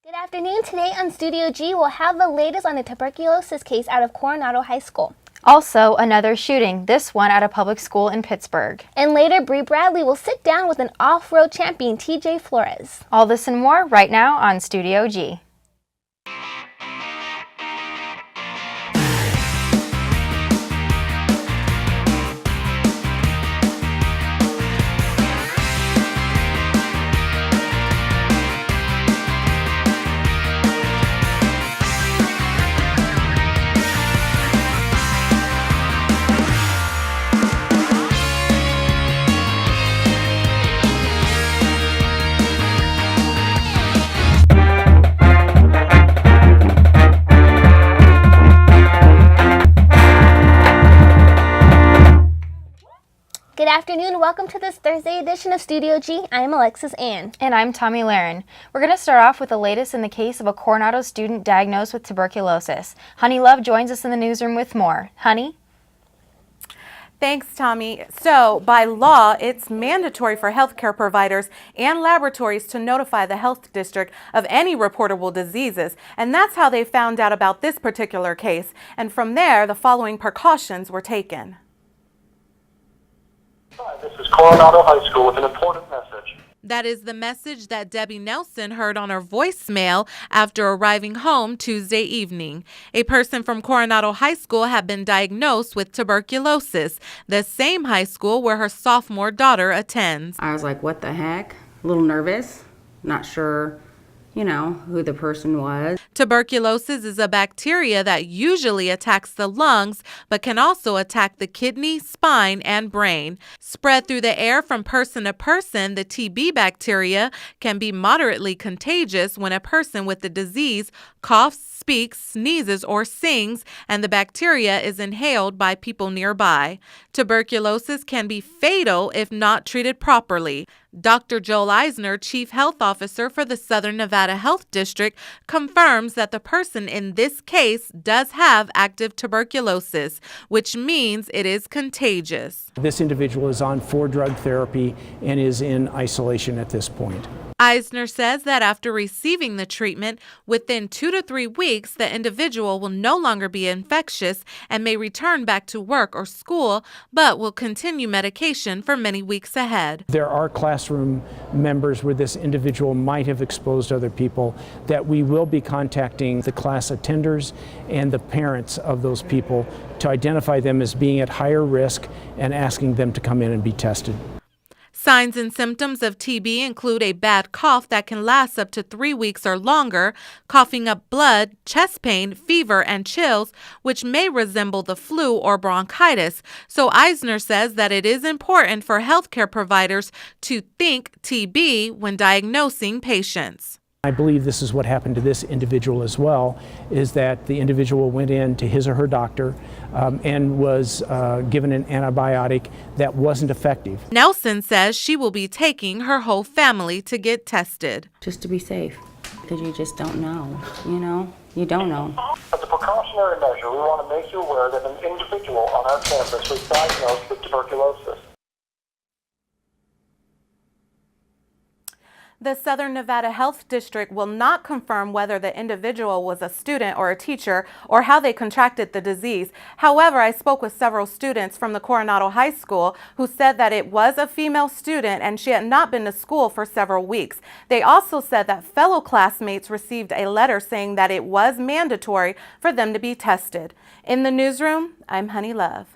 Good afternoon. Today on Studio G, we'll have the latest on the tuberculosis case out of Coronado High School. Also, another shooting, this one at a public school in Pittsburgh. And later, Bree Bradley will sit down with an off-road champion, TJ Flores. All this and more right now on Studio G. Good afternoon. Welcome to this Thursday edition of Studio G. I'm Alexis Ann. And I'm Tommy Laren. We're going to start off with the latest in the case of a Coronado student diagnosed with tuberculosis. Honey Love joins us in the newsroom with more. Honey? Thanks, Tommy. So, by law, it's mandatory for healthcare providers and laboratories to notify the health district of any reportable diseases, and that's how they found out about this particular case. And from there, the following precautions were taken. Hi, this is Coronado High School with an important message. That is the message that Debbie Nelson heard on her voicemail after arriving home Tuesday evening. A person from Coronado High School had been diagnosed with tuberculosis, the same high school where her sophomore daughter attends. I was like, what the heck? A little nervous, not sure, who the person was. Tuberculosis is a bacteria that usually attacks the lungs, but can also attack the kidney, spine, and brain. Spread through the air from person to person, the TB bacteria can be moderately contagious when a person with the disease coughs, speaks, sneezes, or sings, and the bacteria is inhaled by people nearby. Tuberculosis can be fatal if not treated properly. Dr. Joel Eisner, Chief Health Officer for the Southern Nevada Health District, confirms that the person in this case does have active tuberculosis, which means it is contagious. This individual is on 4-drug therapy and is in isolation at this point. Eisner says that after receiving the treatment, within 2 to 3 weeks, the individual will no longer be infectious and may return back to work or school, but will continue medication for many weeks ahead. There are classroom members where this individual might have exposed other people that we will be contacting the class attenders and the parents of those people to identify them as being at higher risk and asking them to come in and be tested. Signs and symptoms of TB include a bad cough that can last up to 3 weeks or longer, coughing up blood, chest pain, fever, and chills, which may resemble the flu or bronchitis. So Eisner says that it is important for healthcare providers to think TB when diagnosing patients. I believe this is what happened to this individual as well, is that the individual went in to his or her doctor and was given an antibiotic that wasn't effective. Nelson says she will be taking her whole family to get tested. Just to be safe, because you just don't know, You don't know. As a precautionary measure, we want to make you aware that an individual on our campus was diagnosed with tuberculosis. The Southern Nevada Health District will not confirm whether the individual was a student or a teacher or how they contracted the disease. However, I spoke with several students from the Coronado High School who said that it was a female student and she had not been to school for several weeks. They also said that fellow classmates received a letter saying that it was mandatory for them to be tested. In the newsroom, I'm Honey Love.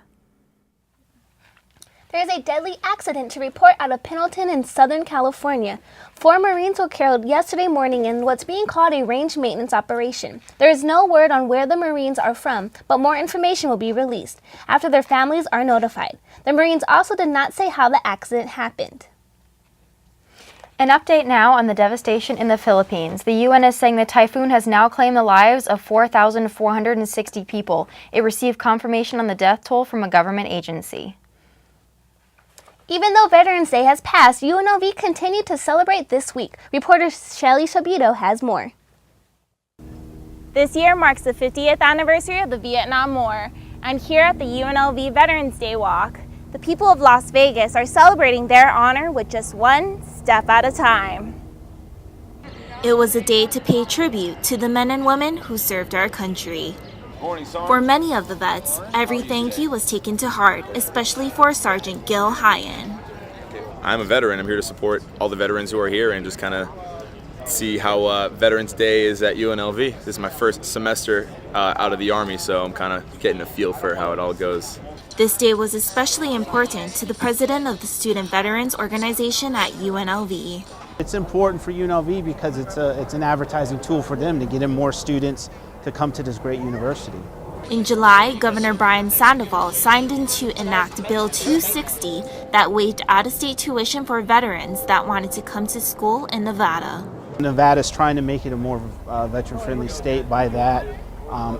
There is a deadly accident to report out of Pendleton in Southern California. 4 Marines were killed yesterday morning in what's being called a range maintenance operation. There is no word on where the Marines are from, but more information will be released after their families are notified. The Marines also did not say how the accident happened. An update now on the devastation in the Philippines. The UN is saying the typhoon has now claimed the lives of 4,460 people. It received confirmation on the death toll from a government agency. Even though Veterans Day has passed, UNLV continued to celebrate this week. Reporter Shelly Shabito has more. This year marks the 50th anniversary of the Vietnam War, and here at the UNLV Veterans Day Walk, the people of Las Vegas are celebrating their honor with just one step at a time. It was a day to pay tribute to the men and women who served our country. For many of the vets, every thank you was taken to heart, especially for Sergeant Gil Hyen. I'm a veteran. I'm here to support all the veterans who are here and just kind of see how Veterans Day is at UNLV. This is my first semester out of the Army, so I'm kind of getting a feel for how it all goes. This day was especially important to the president of the Student Veterans Organization at UNLV. It's important for UNLV because it's an advertising tool for them to get in more students to come to this great university. In July, Governor Brian Sandoval signed into enact Bill 260 that waived out-of-state tuition for veterans that wanted to come to school in Nevada. Nevada's trying to make it a more veteran-friendly state by that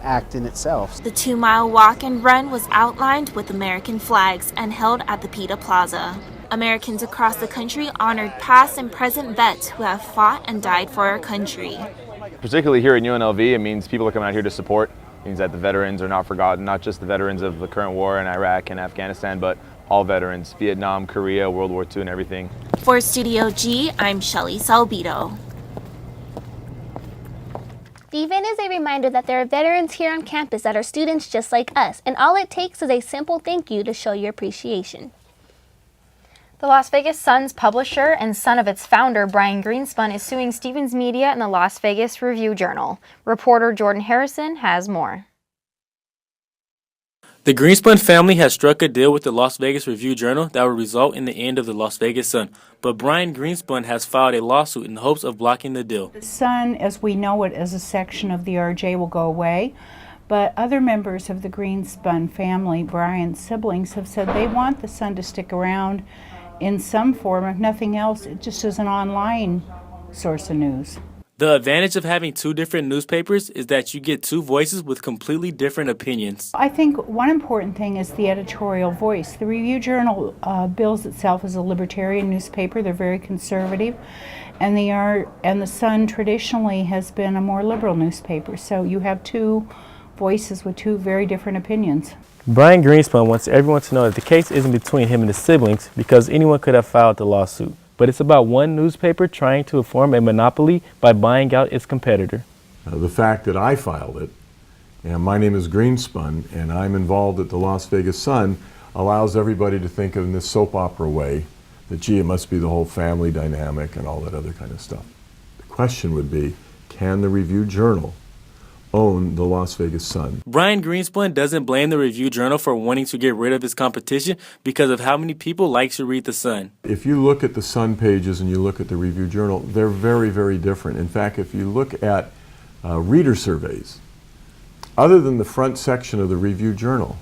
act in itself. The 2-mile walk and run was outlined with American flags and held at the PETA Plaza. Americans across the country honored past and present vets who have fought and died for our country. Particularly here at UNLV, it means people are coming out here to support. It means that the veterans are not forgotten, not just the veterans of the current war in Iraq and Afghanistan, but all veterans, Vietnam, Korea, World War II, and everything. For Studio G, I'm Shelly Salbito. The event is a reminder that there are veterans here on campus that are students just like us, and all it takes is a simple thank you to show your appreciation. The Las Vegas Sun's publisher and son of its founder, Brian Greenspun, is suing Stevens Media and the Las Vegas Review-Journal. Reporter Jordan Harrison has more. The Greenspun family has struck a deal with the Las Vegas Review-Journal that will result in the end of the Las Vegas Sun, but Brian Greenspun has filed a lawsuit in the hopes of blocking the deal. The Sun, as we know it as a section of the RJ, will go away, but other members of the Greenspun family, Brian's siblings, have said they want the Sun to stick around in some form, if nothing else, just as an online source of news. The advantage of having two different newspapers is that you get two voices with completely different opinions. I think one important thing is the editorial voice. The Review-Journal bills itself as a libertarian newspaper. They're very conservative, and the Sun traditionally has been a more liberal newspaper. So you have two voices with two very different opinions. Brian Greenspun wants everyone to know that the case isn't between him and his siblings because anyone could have filed the lawsuit, but it's about one newspaper trying to form a monopoly by buying out its competitor. The fact that I filed it, and my name is Greenspun, and I'm involved at the Las Vegas Sun, allows everybody to think of in this soap opera way that, gee, it must be the whole family dynamic and all that other kind of stuff. The question would be, can the Review-Journal own the Las Vegas Sun? Brian Greenspun doesn't blame the Review-Journal for wanting to get rid of its competition because of how many people like to read the Sun. If you look at the Sun pages and you look at the Review-Journal, they're very, very different. In fact, if you look at reader surveys, other than the front section of the Review-Journal,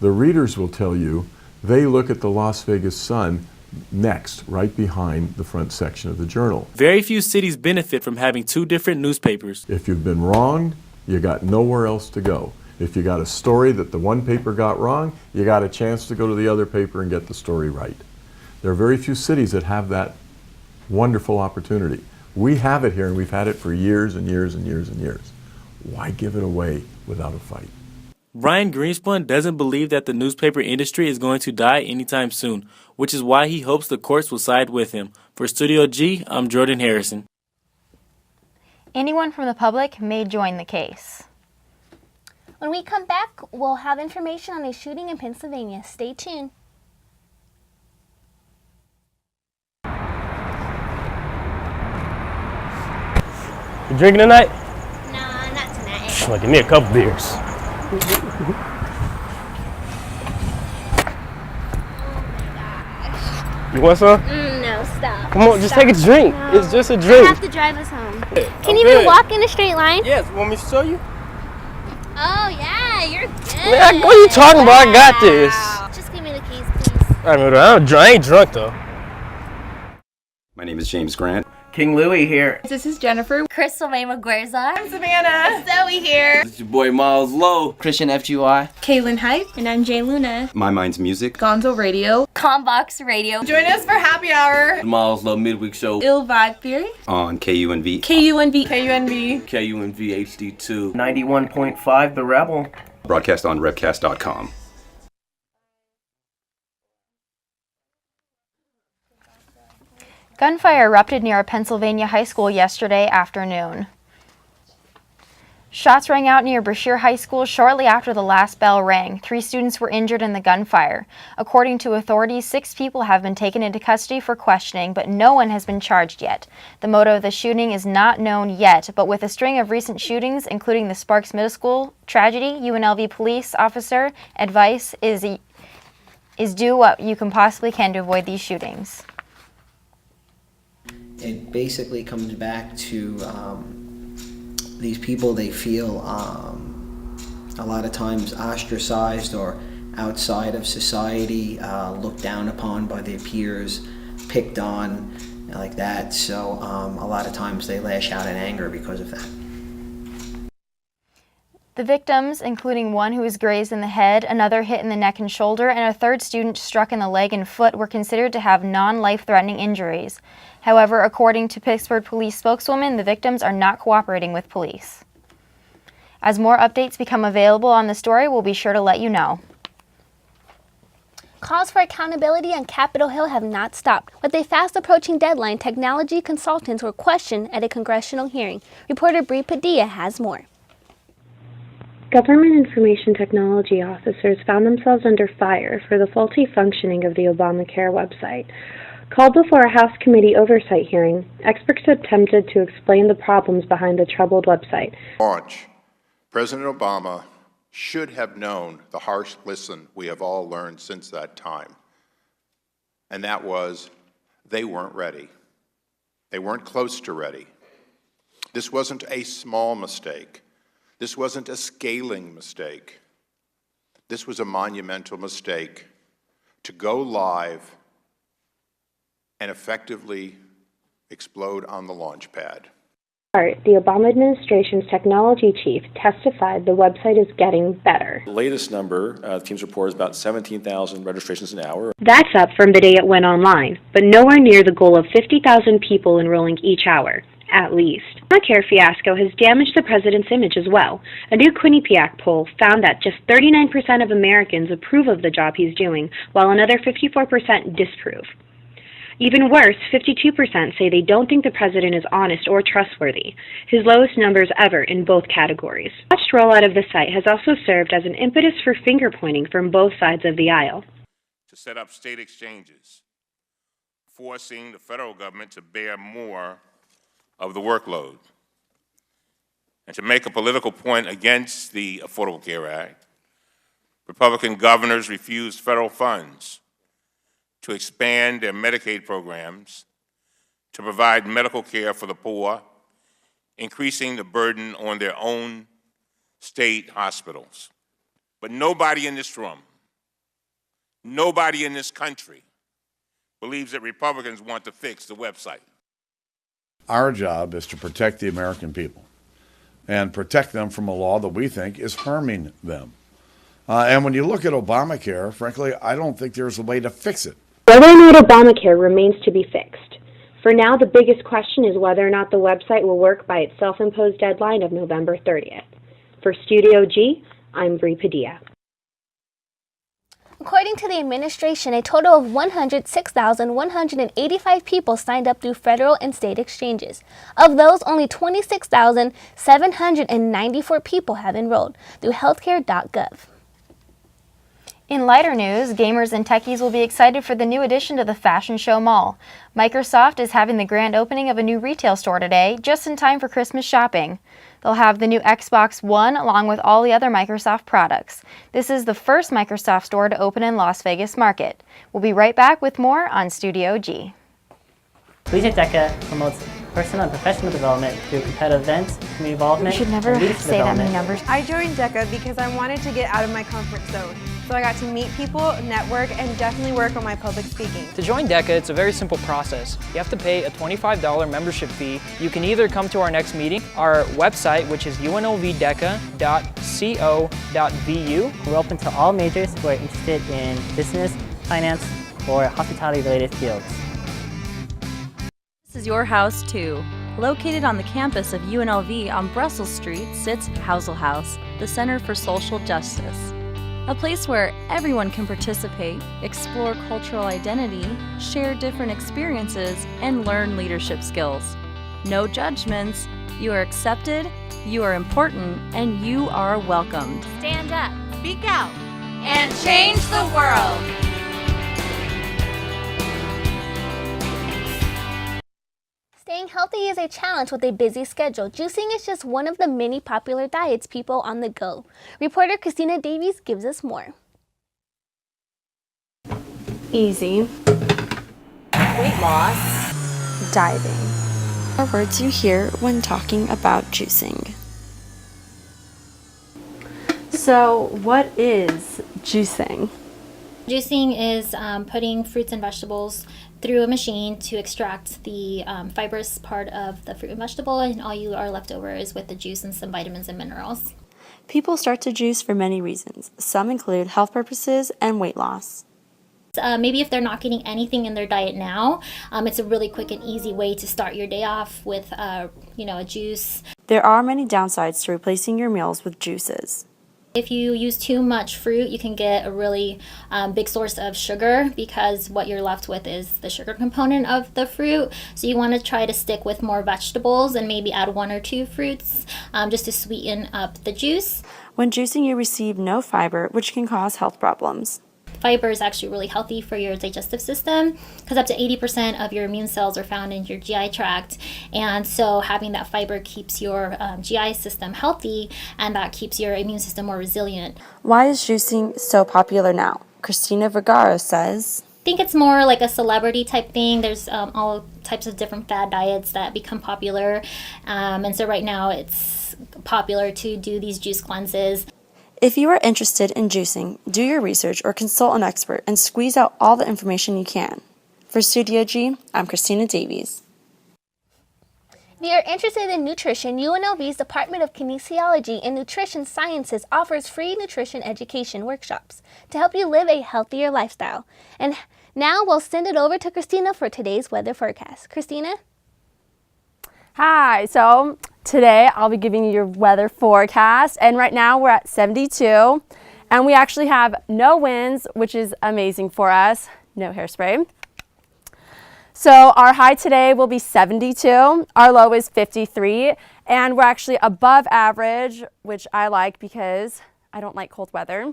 the readers will tell you they look at the Las Vegas Sun next, right behind the front section of the Journal. Very few cities benefit from having two different newspapers. If you've been wronged, you got nowhere else to go. If you got a story that the one paper got wrong, you got a chance to go to the other paper and get the story right. There are very few cities that have that wonderful opportunity. We have it here, and we've had it for years and years and years and years. Why give it away without a fight? Brian Greenspun doesn't believe that the newspaper industry is going to die anytime soon, which is why he hopes the courts will side with him. For Studio G, I'm Jordan Harrison. Anyone from the public may join the case. When we come back, we'll have information on a shooting in Pennsylvania. Stay tuned. You drinking tonight? Nah, not tonight. Well, give me a couple beers. Oh my gosh. You want some? No, stop. Come on, just Stop. take a drink. No. It's just a drink. I have to drive us home. Can you even walk in a straight line? Yes, want me to show you? Oh, yeah, you're good. Man, what are you talking about? I got this. Just give me the keys, please. I ain't drunk though. My name is James Grant. King Louie here. This is Jennifer. Crystal May McGuerza. I'm Savannah. Zoe here. This is your boy Miles Lowe. Christian FGY. Kaylin Hype. And I'm Jay Luna. My Mind's Music. Gonzo Radio. Combox Radio. Join us for Happy Hour. The Miles Lowe Midweek Show. Ill Vibe Theory. On KUNV. KUNV. KUNV. KUNV HD2. 91.5 The Rebel. Broadcast on Revcast.com. Gunfire erupted near a Pennsylvania high school yesterday afternoon. Shots rang out near Brashear High School shortly after the last bell rang. 3 students were injured in the gunfire. According to authorities, 6 people have been taken into custody for questioning, but no one has been charged yet. The motive of the shooting is not known yet, but with a string of recent shootings, including the Sparks Middle School tragedy, UNLV police officer advice is do what you can possibly can to avoid these shootings. It basically comes back to these people, they feel a lot of times ostracized or outside of society, looked down upon by their peers, picked on, like that. So a lot of times they lash out in anger because of that. The victims, including one who was grazed in the head, another hit in the neck and shoulder, and a third student struck in the leg and foot, were considered to have non-life-threatening injuries. However, according to Pittsburgh police spokeswoman, the victims are not cooperating with police. As more updates become available on the story, we'll be sure to let you know. Calls for accountability on Capitol Hill have not stopped. With a fast-approaching deadline, technology consultants were questioned at a congressional hearing. Reporter Bree Padilla has more. Government information technology officers found themselves under fire for the faulty functioning of the Obamacare website. Called before a House Committee oversight hearing, experts attempted to explain the problems behind the troubled website. Launch. President Obama should have known the harsh lesson we have all learned since that time. And that was, they weren't ready. They weren't close to ready. This wasn't a small mistake. This wasn't a scaling mistake. This was a monumental mistake to go live and effectively explode on the launch pad. The Obama administration's technology chief testified the website is getting better. The latest number, the team's report, is about 17,000 registrations an hour. That's up from the day it went online, but nowhere near the goal of 50,000 people enrolling each hour, at least. The Obamacare fiasco has damaged the president's image as well. A new Quinnipiac poll found that just 39% of Americans approve of the job he's doing, while another 54% disapprove. Even worse, 52% say they don't think the president is honest or trustworthy, his lowest numbers ever in both categories. The botched rollout of the site has also served as an impetus for finger-pointing from both sides of the aisle. To set up state exchanges, forcing the federal government to bear more of the workload, and to make a political point against the Affordable Care Act, Republican governors refused federal funds to expand their Medicaid programs, to provide medical care for the poor, increasing the burden on their own state hospitals. But nobody in this room, nobody in this country believes that Republicans want to fix the website. Our job is to protect the American people and protect them from a law that we think is harming them. And when you look at Obamacare, frankly, I don't think there's a way to fix it. Whether or not Obamacare remains to be fixed. For now, the biggest question is whether or not the website will work by its self-imposed deadline of November 30th. For Studio G, I'm Bree Padilla. According to the administration, a total of 106,185 people signed up through federal and state exchanges. Of those, only 26,794 people have enrolled through healthcare.gov. In lighter news, gamers and techies will be excited for the new addition to the Fashion Show Mall. Microsoft is having the grand opening of a new retail store today, just in time for Christmas shopping. They'll have the new Xbox One along with all the other Microsoft products. This is the first Microsoft store to open in Las Vegas Market. We'll be right back with more on Studio G. Collegiate DECA promotes personal and professional development through competitive events, community involvement, You should never and leadership say that development. many numbers. I joined DECA because I wanted to get out of my comfort zone. So I got to meet people, network, and definitely work on my public speaking. To join DECA, it's a very simple process. You have to pay a $25 membership fee. You can either come to our next meeting, our website, which is unlvdeca.co.vu. We're open to all majors who are interested in business, finance, or hospitality-related fields. This is your house too. Located on the campus of UNLV on Brussels Street sits Housel House, the Center for Social Justice. a place where everyone can participate, explore cultural identity, share different experiences, and learn leadership skills. No judgments, you are accepted, you are important, and you are welcomed. Stand up, speak out, and change the world. Staying healthy is a challenge with a busy schedule. Juicing is just one of the many popular diets people on the go. Reporter Christina Davies gives us more. Easy. Weight loss. Diving. Are words you hear when talking about juicing. So, what is juicing? Juicing is putting fruits and vegetables through a machine to extract the fibrous part of the fruit and vegetable, and all you are left over is with the juice and some vitamins and minerals. People start to juice for many reasons. Some include health purposes and weight loss. Maybe if they're not getting anything in their diet now, it's a really quick and easy way to start your day off with a juice. There are many downsides to replacing your meals with juices. If you use too much fruit, you can get a really big source of sugar because what you're left with is the sugar component of the fruit. So you want to try to stick with more vegetables and maybe add 1 or 2 fruits just to sweeten up the juice. When juicing, you receive no fiber, which can cause health problems. Fiber is actually really healthy for your digestive system because up to 80% of your immune cells are found in your GI tract, and so having that fiber keeps your GI system healthy, and that keeps your immune system more resilient. Why is juicing so popular now? Christina Vergara says, I think it's more like a celebrity type thing. There's all types of different fad diets that become popular, and so right now it's popular to do these juice cleanses. If you are interested in juicing, do your research or consult an expert and squeeze out all the information you can. For Studio G, I'm Christina Davies. If you are interested in nutrition, UNLV's Department of Kinesiology and Nutrition Sciences offers free nutrition education workshops to help you live a healthier lifestyle. And now we'll send it over to Christina for today's weather forecast. Christina? Hi, so today I'll be giving you your weather forecast, and right now we're at 72, and we actually have no winds, which is amazing for us, no hairspray. So our high today will be 72, our low is 53, and we're actually above average, which I like because I don't like cold weather.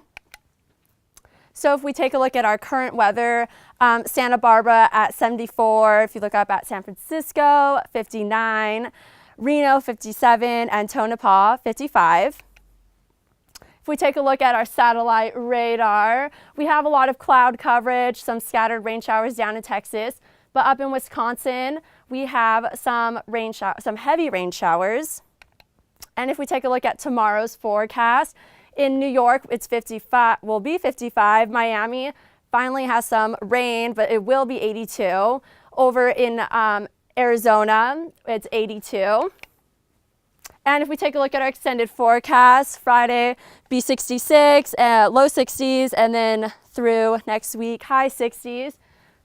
So if we take a look at our current weather, Santa Barbara at 74, if you look up at San Francisco, 59, Reno, 57, and Tonopah, 55. If we take a look at our satellite radar, we have a lot of cloud coverage, some scattered rain showers down in Texas, but up in Wisconsin, we have some heavy rain showers. And if we take a look at tomorrow's forecast, in New York, it's 55, will be 55. Miami finally has some rain, but it will be 82. Over in Arizona, it's 82. And if we take a look at our extended forecast, Friday, be 66, low 60s, and then through next week, high 60s.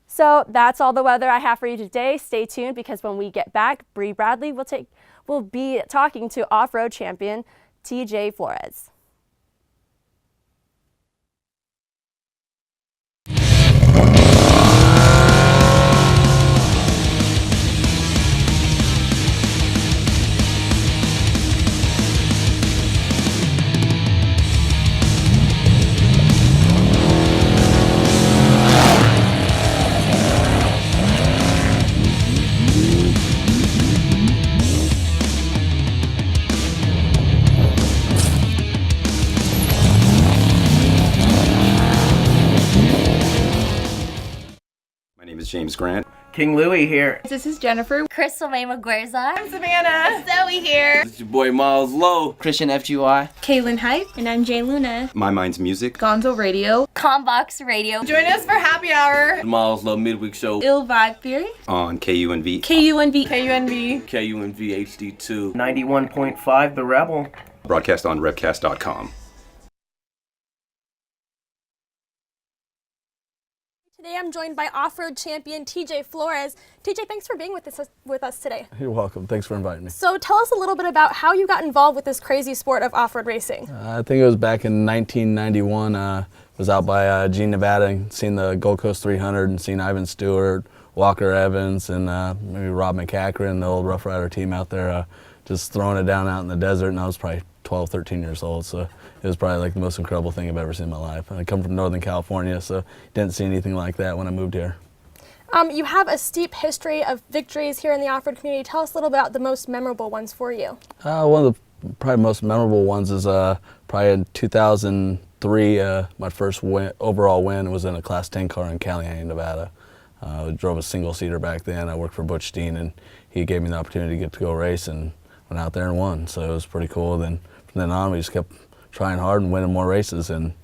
So that's all the weather I have for you today. Stay tuned because when we get back, Bree Bradley will be talking to off-road champion TJ Flores. James Grant. King Louie here. This is Jennifer. Crystal May Maguerza. I'm Savannah. Zoe here. This is your boy Miles Lowe. Christian FGY. Kaylin Hype. And I'm Jay Luna. My Mind's Music. Gonzo Radio. Combox Radio. Join us for Happy Hour. The Miles Lowe Midweek Show. Ill Vibe Theory. On KUNV. KUNV. KUNV. KUNV HD2. 91.5 The Rebel. Broadcast on revcast.com. Today I'm joined by off-road champion TJ Flores. TJ, thanks for being with us today. You're welcome. Thanks for inviting me. So tell us a little bit about how you got involved with this crazy sport of off-road racing. I think it was back in 1991. Was out by G Nevada and seen the Gold Coast 300 and seen Ivan Stewart, Walker Evans, and maybe Rob McCackran, the old Rough Rider team out there, just throwing it down out in the desert. And I was probably 12, 13 years old, so it was probably like the most incredible thing I've ever seen in my life. I come from Northern California, so didn't see anything like that when I moved here. You have a steep history of victories here in the off-road community. Tell us a little bit about the most memorable ones for you. One of the probably most memorable ones is probably in 2003. My first overall win was in a Class 10 car in Callahan, Nevada. I drove a single-seater back then. I worked for Butch Steen, and he gave me the opportunity to get to go race, and went out there and won. So it was pretty cool. Then from then on, we just kept trying hard and winning more races. And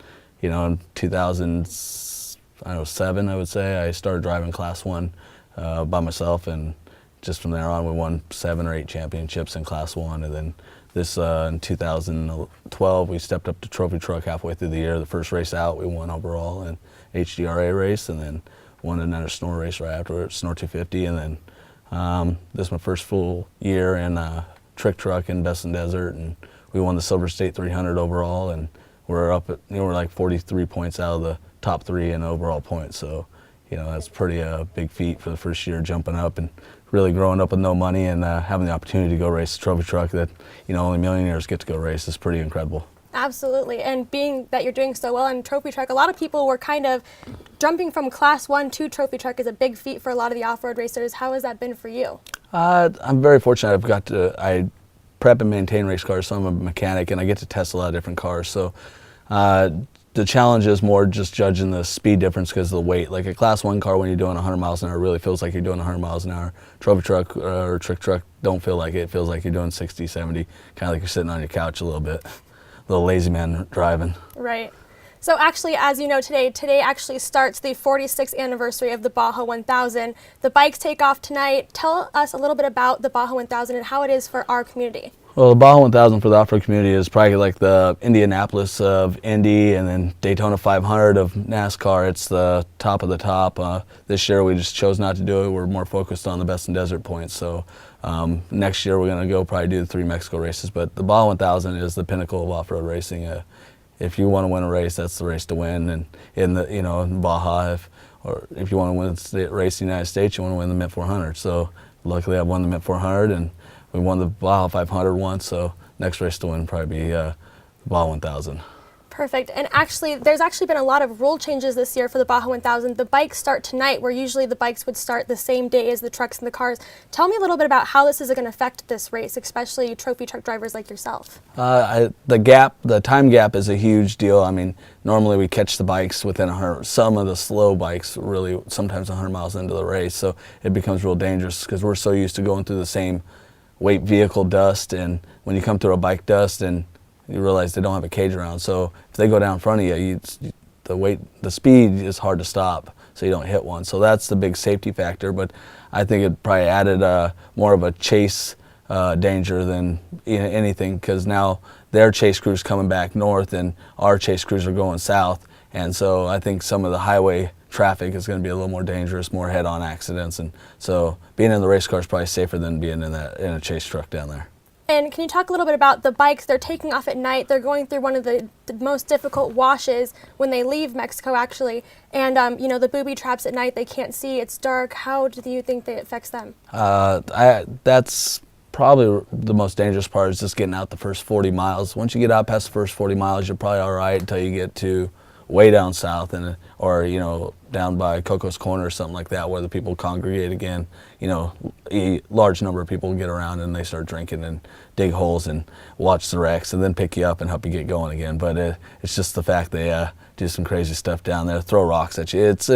you know, in 2007, I would say, I started driving Class 1 by myself, and just from there on, we won 7 or 8 championships in Class 1. And then this in 2012, we stepped up to trophy truck halfway through the year. The first race out, we won overall in HDRA race, and then won another snore race right afterwards, Snore 250. And then this is my first full year in trick truck in Best in Desert, and we won the Silver State 300 overall, and we're up at, you know, we're like 43 points out of the top 3 in overall points. So, you know, that's pretty big feat for the first year, jumping up and really growing up with no money and having the opportunity to go race a trophy truck that, you know, only millionaires get to go race is pretty incredible. Absolutely, and being that you're doing so well in trophy truck, a lot of people were kind of jumping from Class 1 to trophy truck is a big feat for a lot of the off-road racers. How has that been for you? I'm very fortunate. I prep and maintain race cars, so I'm a mechanic, and I get to test a lot of different cars. So the challenge is more just judging the speed difference because of the weight. Like a Class 1 car, when you're doing 100 miles an hour, really feels like you're doing 100 miles an hour. Trophy truck or trick truck don't feel like it. It feels like you're doing 60, 70, kind of like you're sitting on your couch a little bit. Little lazy man driving. Right. So actually, as you know, today actually starts the 46th anniversary of the Baja 1000. The bikes take off tonight. Tell us a little bit about the Baja 1000 and how it is for our community. Well, the Baja 1000 for the off-road community is probably like the Indianapolis of Indy and then Daytona 500 of NASCAR. It's the top of the top. This year we just chose not to do it. We're more focused on the Best in Desert points. So next year we're going to go probably do the 3 Mexico races. But the Baja 1000 is the pinnacle of off-road racing. If you want to win a race, that's the race to win. And in the, you know, in Baja, if you want to win the race in the United States, you want to win the Mint 400. So luckily I've won the Mint 400, and we won the Baja 500 once, so next race to win would probably be the Baja 1000. Perfect. And actually, there's actually been a lot of rule changes this year for the Baja 1000. The bikes start tonight, where usually the bikes would start the same day as the trucks and the cars. Tell me a little bit about how this is going to affect this race, especially trophy truck drivers like yourself. The time gap is a huge deal. I mean, normally we catch the bikes within 100, some of the slow bikes really sometimes 100 miles into the race, so it becomes real dangerous because we're so used to going through the same weight vehicle dust, and when you come through a bike dust and you realize they don't have a cage around, so if they go down in front of you, the speed is hard to stop, so you don't hit one. So that's the big safety factor, but I think it probably added more of a chase danger than anything, because now their chase crews coming back north and our chase crews are going south, and so I think some of the highway traffic is going to be a little more dangerous, more head-on accidents, and so being in the race car is probably safer than being in a chase truck down there. And can you talk a little bit about the bikes? They're taking off at night. They're going through one of the most difficult washes when they leave Mexico, actually. And, you know, the booby traps at night, they can't see. It's dark. How do you think that affects them? That's probably the most dangerous part, is just getting out the first 40 miles. Once you get out past the first 40 miles, you're probably all right until you get to way down south, or you know, down by Coco's Corner or something like that, where the people congregate again. You know, a large number of people get around and they start drinking and dig holes and watch the wrecks and then pick you up and help you get going again. But it's just the fact they do some crazy stuff down there, throw rocks at you. It's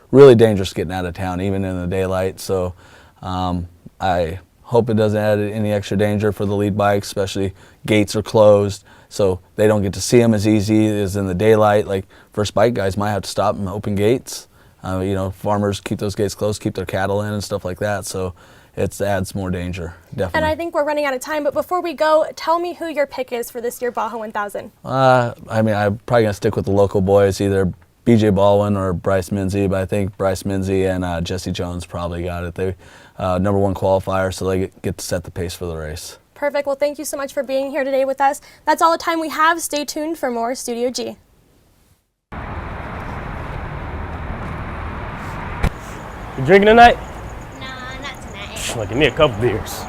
really dangerous getting out of town, even in the daylight. So I hope it doesn't add any extra danger for the lead bikes, especially gates are closed, so they don't get to see them as easy as in the daylight. Like first bike guys might have to stop and open gates. You know, farmers keep those gates closed, keep their cattle in and stuff like that, so it adds more danger, definitely. And I think we're running out of time, but before we go, tell me who your pick is for this year Baja 1000. I mean, I'm probably going to stick with the local boys, either B.J. Baldwin or Bryce Minzy, but I think Bryce Minzy and Jesse Jones probably got it. They #1 qualifier, so they get to set the pace for the race. Perfect. Well, thank you so much for being here today with us. That's all the time we have. Stay tuned for more Studio G. You drinking tonight? Nah, not tonight. Well, give me a couple beers.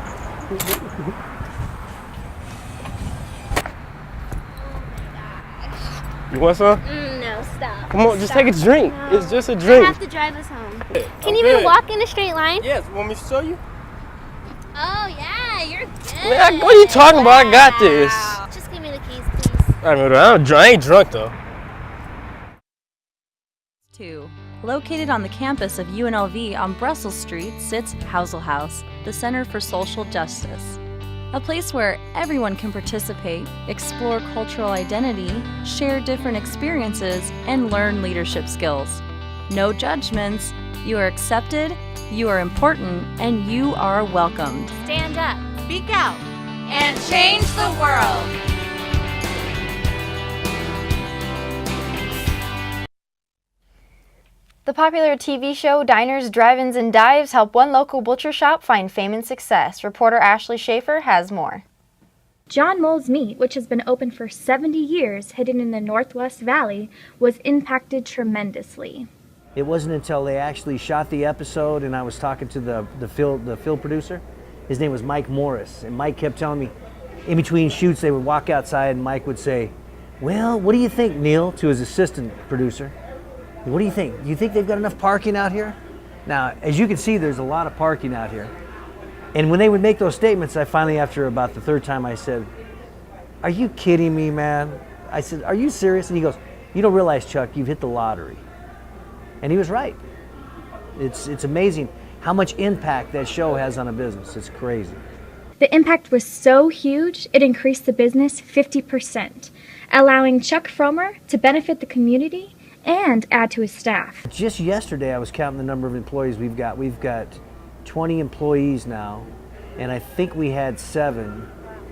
You want some? No, stop. Come on, just Stop. take a drink. No. It's just a drink. I have to drive us home. Can you Okay. even walk in a straight line? Yes, want me to show you? Oh, yeah, you're good. Man, what are you talking about? I got this. Just give me the keys, please. I ain't drunk though. 2. Located on the campus of UNLV on Brussels Street sits Housel House, the Center for Social Justice. A place where everyone can participate, explore cultural identity, share different experiences, and learn leadership skills. No judgments, you are accepted, you are important, and you are welcomed. Stand up, speak out, and change the world. The popular TV show Diners, Drive-Ins, and Dives help one local butcher shop find fame and success. Reporter Ashley Schaefer has more. John Mole's Meat, which has been open for 70 years, hidden in the Northwest Valley, was impacted tremendously. It wasn't until they actually shot the episode and I was talking to the film producer. His name was Mike Morris, and Mike kept telling me, in between shoots they would walk outside and Mike would say, "Well, what do you think, Neil?" to his assistant producer. "What do you think? Do you think they've got enough parking out here?" Now, as you can see, there's a lot of parking out here. And when they would make those statements, I finally, after about the third time, I said, "Are you kidding me, man?" I said, "Are you serious?" And he goes, "You don't realize, Chuck, you've hit the lottery." And he was right. It's amazing how much impact that show has on a business. It's crazy. The impact was so huge, it increased the business 50%, allowing Chuck Fromer to benefit the community and add to his staff. Just yesterday, I was counting the number of employees we've got. We've got 20 employees now, and I think we had 7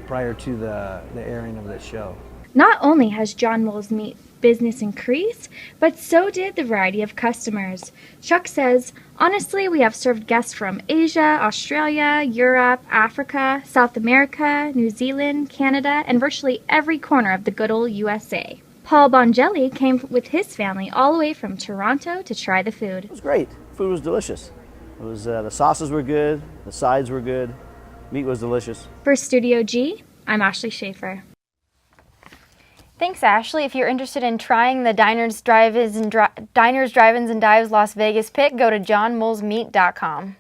prior to the airing of that show. Not only has John Mole's Meat business increased, but so did the variety of customers. Chuck says, "Honestly, we have served guests from Asia, Australia, Europe, Africa, South America, New Zealand, Canada, and virtually every corner of the good old USA." Paul Bongelli came with his family all the way from Toronto to try the food. It was great. Food was delicious. It was the sauces were good, the sides were good, meat was delicious. For Studio G, I'm Ashley Schaefer. Thanks, Ashley. If you're interested in trying the Diners, Drive-Ins, and Dives Las Vegas pick, go to johnmolesmeat.com.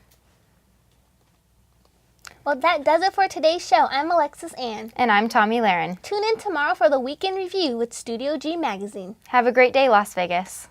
Well, that does it for today's show. I'm Alexis Ann. And I'm Tommy Laren. Tune in tomorrow for the Weekend Review with Studio G Magazine. Have a great day, Las Vegas.